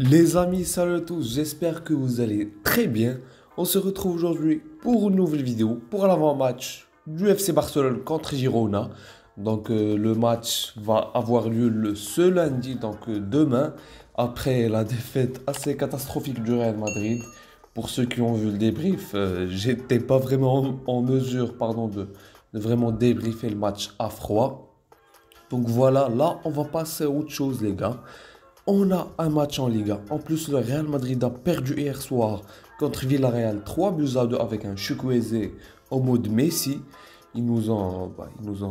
Les amis, salut à tous, j'espère que vous allez très bien. On se retrouve aujourd'hui pour une nouvelle vidéo, pour l'avant-match du FC Barcelone contre Girona. Le match va avoir lieu ce lundi, demain, après la défaite assez catastrophique du Real Madrid. Pour ceux qui ont vu le débrief, j'étais pas vraiment en mesure, de vraiment débriefer le match à froid. Donc voilà, là on va passer à autre chose les gars. On a un match en Liga. En plus, le Real Madrid a perdu hier soir contre Villarreal 3-2 avec un Chukwueze en mode Messi. Ils nous ont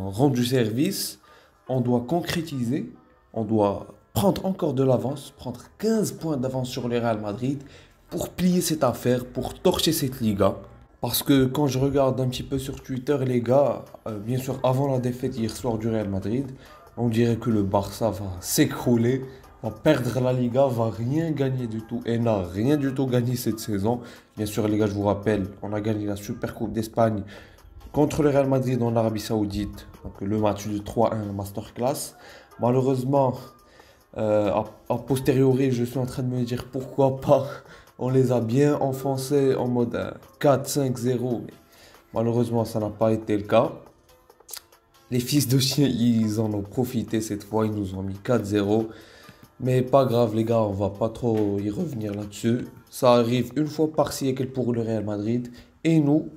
rendu service. On doit concrétiser. On doit prendre encore de l'avance, prendre 15 points d'avance sur le Real Madrid pour plier cette affaire, pour torcher cette Liga. Parce que quand je regarde un petit peu sur Twitter, les gars, bien sûr, avant la défaite hier soir du Real Madrid, on dirait que le Barça va s'écrouler, va perdre la Liga, va rien gagner du tout et n'a rien du tout gagné cette saison. Bien sûr, les gars, je vous rappelle, on a gagné la Supercoupe d'Espagne contre le Real Madrid en Arabie Saoudite. Donc le match du 3-1 masterclass. Malheureusement, a posteriori, je suis en train de me dire pourquoi pas. On les a bien enfoncés en mode 4-5-0. Mais malheureusement, ça n'a pas été le cas. Les fils de chien, ils en ont profité cette fois. Ils nous ont mis 4-0. Mais pas grave, les gars, on va pas trop y revenir là-dessus. Ça arrive une fois par siècle pour le Real Madrid. Et nous,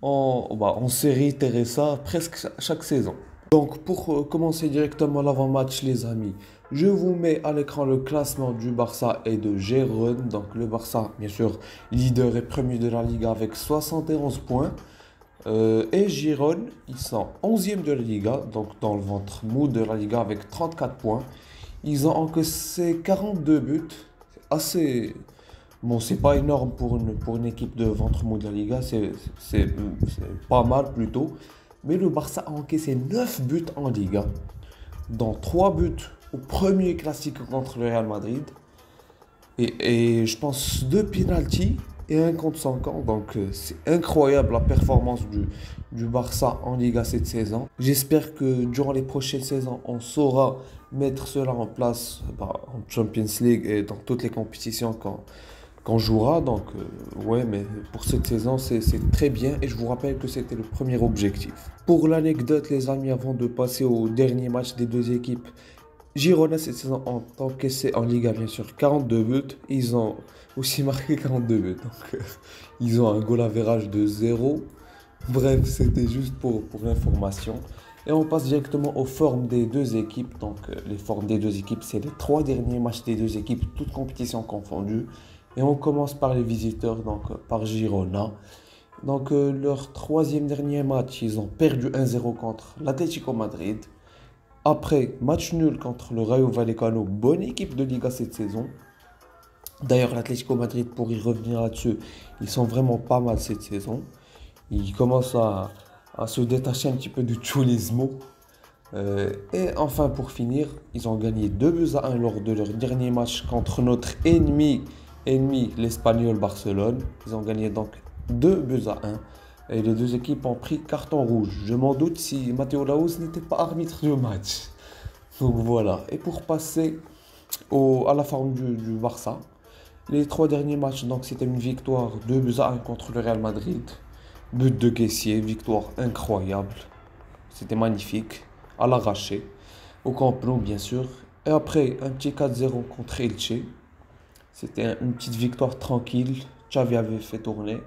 on s'est réitéré ça presque chaque saison. Donc, pour commencer directement l'avant-match, les amis, je vous mets à l'écran le classement du Barça et de Gérone. Donc, le Barça, bien sûr, leader et premier de la Liga avec 71 points. Et Gérone, ils sont 11e de la Liga, donc dans le ventre mou de la Liga avec 34 points. Ils ont encaissé 42 buts. C'est assez. Bon, c'est pas énorme pour une équipe de ventre mou de la Liga, c'est pas mal plutôt. Mais le Barça a encaissé 9 buts en Liga, dont 3 buts au premier classique contre le Real Madrid. Et je pense 2 pénaltys et un contre son camp. C'est incroyable la performance du Barça en Liga cette saison. J'espère que durant les prochaines saisons, on saura mettre cela en place en Champions League et dans toutes les compétitions qu'on jouera. Ouais, mais pour cette saison, c'est très bien. Et je vous rappelle que c'était le premier objectif. Pour l'anecdote, les amis, avant de passer au dernier match des deux équipes, Girona, cette saison, ont encaissé en Liga, bien sûr, 42 buts. Ils ont aussi marqué 42 buts. Ils ont un goal average de 0. Bref, c'était juste pour l'information. Et on passe directement aux formes des deux équipes. Les formes des deux équipes, c'est les 3 derniers matchs des deux équipes, toutes compétitions confondues. Et on commence par les visiteurs, par Girona. Leur troisième dernier match, ils ont perdu 1-0 contre l'Atlético Madrid. Après, match nul contre le Rayo Vallecano, bonne équipe de Liga cette saison. D'ailleurs, l'Atlético Madrid, pour y revenir là-dessus, ils sont vraiment pas mal cette saison. Ils commencent à se détacher un petit peu du chulismo. Et enfin, pour finir, ils ont gagné 2-1 lors de leur dernier match contre notre ennemi l'Espagnol Barcelone. Ils ont gagné donc 2-1. Et les deux équipes ont pris carton rouge. Je m'en doute si Matteo Laouz n'était pas arbitre du match. Donc voilà. Et pour passer à la forme du Barça, les 3 derniers matchs, c'était une victoire 2-1 contre le Real Madrid. But de Kessié, victoire incroyable. C'était magnifique, à l'arraché, au Camp Nou bien sûr. Et après, un petit 4-0 contre Elche. C'était une petite victoire tranquille. Xavi avait fait tourner.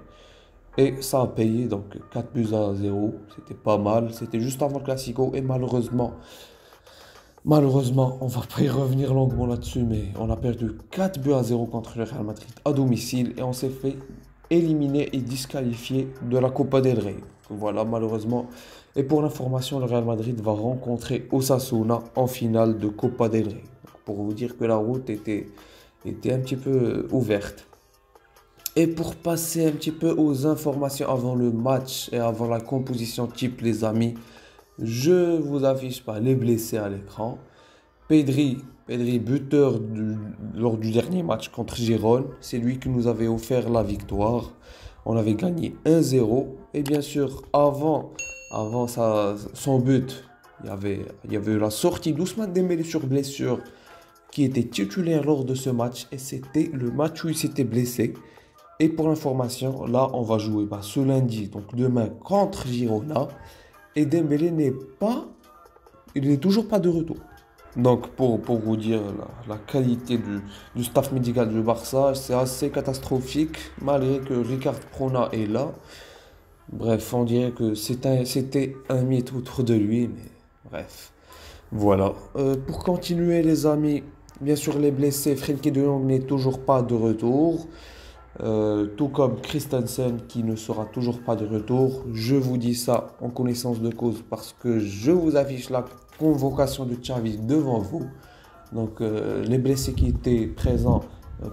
Et ça a payé, 4-0. C'était pas mal. C'était juste avant le Classico. Et malheureusement, on va pas y revenir longuement là-dessus, mais on a perdu 4-0 contre le Real Madrid à domicile. Et on s'est fait éliminer et disqualifier de la Copa del Rey. Voilà, malheureusement. Et pour l'information, le Real Madrid va rencontrer Osasuna en finale de Copa del Rey. Pour vous dire que la route était un petit peu ouverte. Et pour passer un petit peu aux informations avant le match et avant la composition type, les amis, je vous affiche les blessés à l'écran. Pedri, buteur lors du dernier match contre Gérone, c'est lui qui nous avait offert la victoire. On avait gagné 1-0. Et bien sûr, avant son but, il y avait eu la sortie d'Ousmane Dembélé sur blessure qui était titulaire lors de ce match et c'était le match où il s'était blessé. Et pour l'information, là, on va jouer ce lundi, donc demain, contre Girona. Et Dembélé il n'est toujours pas de retour. Donc, pour vous dire la qualité du staff médical du Barça, c'est assez catastrophique, malgré que Ricard Prona est là. Bref, on dirait que c'était un mythe autour de lui, mais bref. Voilà. Pour continuer, les amis, bien sûr, les blessés, Frenkie de Jong n'est toujours pas de retour. Tout comme Christensen qui ne sera toujours pas de retour. Je vous dis ça en connaissance de cause parce que je vous affiche la convocation de Xavi devant vous. Donc les blessés qui étaient présents,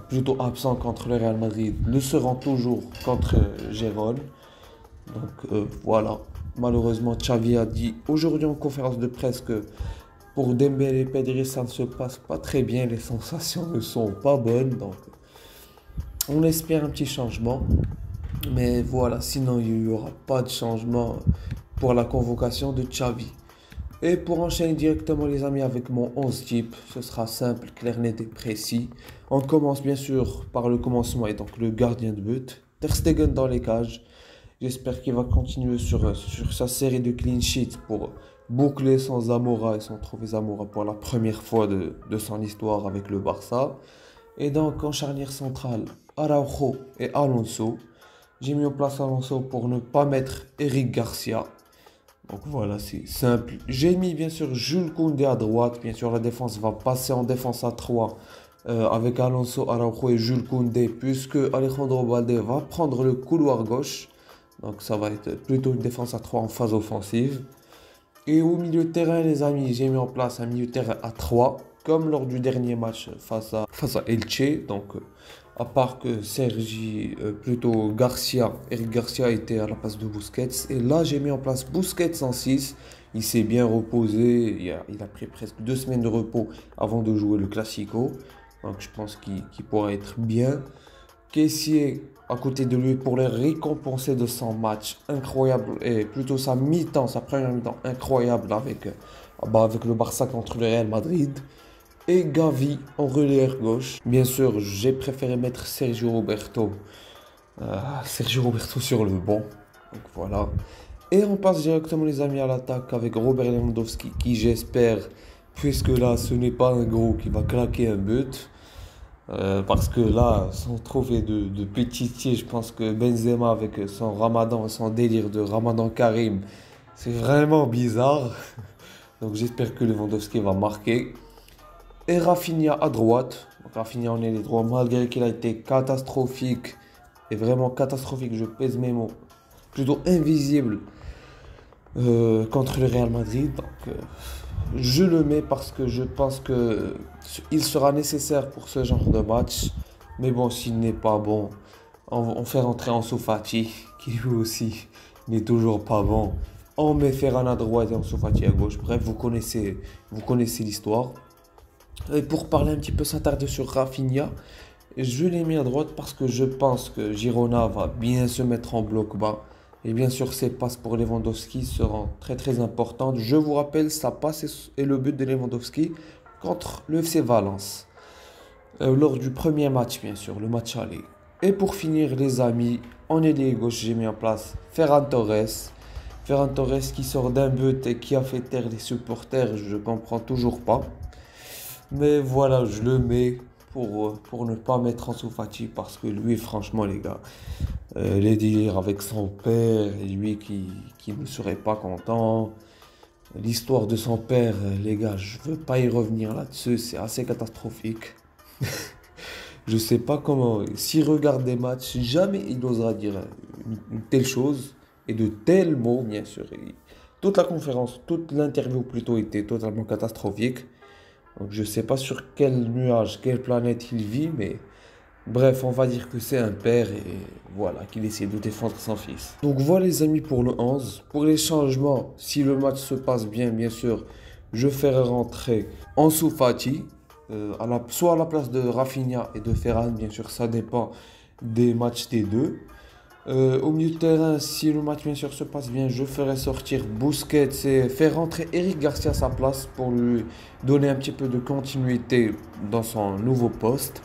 plutôt absents contre le Real Madrid, le seront toujours contre Gérone. Donc voilà, malheureusement Xavi a dit aujourd'hui en conférence de presse que pour Dembélé et Pedri ça ne se passe pas très bien, les sensations ne sont pas bonnes, donc on espère un petit changement. Mais voilà, sinon il n'y aura pas de changement pour la convocation de Xavi. Et pour enchaîner directement les amis avec mon 11 type, ce sera simple, clair, net et précis. On commence bien sûr par le commencement et donc le gardien de but, Ter Stegen dans les cages. J'espère qu'il va continuer sur sa série de clean sheets pour boucler son Zamora et son trophée Zamora pour la première fois de son histoire avec le Barça. Et donc en charnière centrale, Araujo et Alonso. J'ai mis en place Alonso pour ne pas mettre Eric Garcia. Donc voilà, c'est simple. J'ai mis bien sûr Jules Koundé à droite. Bien sûr, la défense va passer en défense à 3 avec Alonso, Araujo et Jules Koundé, puisque Alejandro Balde va prendre le couloir gauche. Donc ça va être plutôt une défense à 3 en phase offensive. Et au milieu de terrain, les amis, j'ai mis en place un milieu de terrain à 3, comme lors du dernier match face à Elche. Donc à part que Eric Garcia était à la place de Busquets. Et là, j'ai mis en place Busquets en 6. Il s'est bien reposé. Il a pris presque 2 semaines de repos avant de jouer le Classico. Donc je pense qu'il pourra être bien. Caissier à côté de lui pour le récompenser de son match incroyable et plutôt sa première mi-temps incroyable avec le Barça contre le Real Madrid. Et Gavi en relayeur gauche. Bien sûr, j'ai préféré mettre Sergio Roberto sur le banc. Donc voilà. Et on passe directement les amis à l'attaque avec Robert Lewandowski qui j'espère, puisque là ce n'est pas un gros qui va claquer un but. Parce que là, son trophée de pétitier, je pense que Benzema avec son Ramadan, son délire de Ramadan Karim, c'est vraiment bizarre. Donc j'espère que Lewandowski va marquer. Et Rafinha à droite. Donc Rafinha en ailier droit, malgré qu'il a été catastrophique, et vraiment catastrophique, je pèse mes mots, plutôt invisible contre le Real Madrid. Donc je le mets parce que je pense que il sera nécessaire pour ce genre de match. Mais bon, s'il n'est pas bon, on fait rentrer Ansu Fati, qui lui aussi n'est toujours pas bon. On met Ferran à droite et Ansu Fati à gauche. Bref, vous connaissez l'histoire. Et pour parler un petit peu, s'attarder sur Rafinha, je l'ai mis à droite parce que je pense que Girona va bien se mettre en bloc bas. Et bien sûr, ces passes pour Lewandowski seront très très importantes. Je vous rappelle, sa passe est le but de Lewandowski contre le FC Valence. Lors du premier match, bien sûr, le match aller. Et pour finir, les amis, en ailier gauche, j'ai mis en place Ferran Torres. Ferran Torres qui sort d'un but et qui a fait taire les supporters, je ne comprends toujours pas. Mais voilà, je le mets pour ne pas mettre Ansu Fati parce que lui, franchement, les gars, les délires avec son père et lui qui ne serait pas content. L'histoire de son père, les gars, je veux pas y revenir là-dessus, c'est assez catastrophique. Je sais pas comment, s'il regarde des matchs, jamais il osera dire une telle chose et de tels mots, bien sûr. Toute la conférence, toute l'interview plutôt était totalement catastrophique. Donc je sais pas sur quel nuage, quelle planète il vit, mais bref, on va dire que c'est un père et voilà, qu'il essaie de défendre son fils. Donc voilà les amis pour le 11. Pour les changements, si le match se passe bien sûr, je ferai rentrer Ansu Fati, soit à la place de Rafinha et de Ferran, bien sûr, ça dépend des matchs des deux. Au milieu de terrain, si le match bien sûr se passe bien, je ferai sortir Busquets et faire rentrer Eric Garcia à sa place pour lui donner un petit peu de continuité dans son nouveau poste.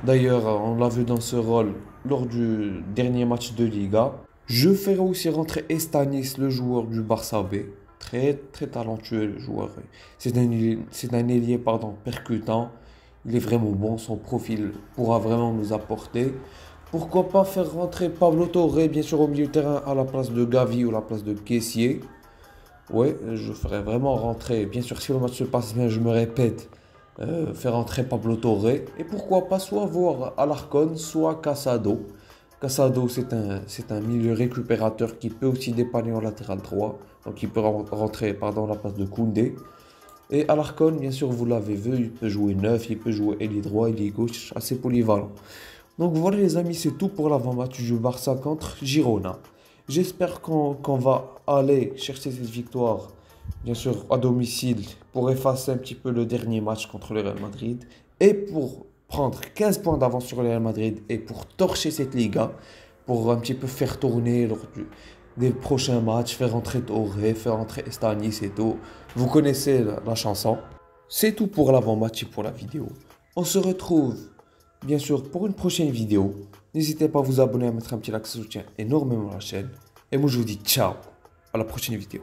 D'ailleurs, on l'a vu dans ce rôle lors du dernier match de Liga. Je ferai aussi rentrer Estanis, le joueur du Barça B. Très très talentueux le joueur. C'est un ailier percutant. Il est vraiment bon, son profil pourra vraiment nous apporter. Pourquoi pas faire rentrer Pablo Torre, bien sûr, au milieu de terrain à la place de Gavi ou la place de Kessié. Ouais, je ferais vraiment rentrer, bien sûr, si le match se passe bien, je me répète, faire rentrer Pablo Torre. Et pourquoi pas soit voir Alarcon, soit Casado. Casado, c'est un milieu récupérateur qui peut aussi dépanner en latéral droit. Donc il peut rentrer à la place de Koundé. Et Alarcon, bien sûr, vous l'avez vu, il peut jouer neuf, il peut jouer ailier droit, ailier gauche, assez polyvalent. Donc voilà les amis, c'est tout pour l'avant-match du Barça contre Girona. J'espère qu'on va aller chercher cette victoire, bien sûr à domicile, pour effacer un petit peu le dernier match contre le Real Madrid et pour prendre 15 points d'avance sur le Real Madrid et pour torcher cette Liga, pour un petit peu faire tourner des prochains matchs, faire entrer Torre, faire entrer Estanis et tout. Vous connaissez la chanson. C'est tout pour l'avant-match et pour la vidéo. On se retrouve bien sûr pour une prochaine vidéo. N'hésitez pas à vous abonner, à mettre un petit like, ça soutient énormément la chaîne. Et moi je vous dis ciao, à la prochaine vidéo.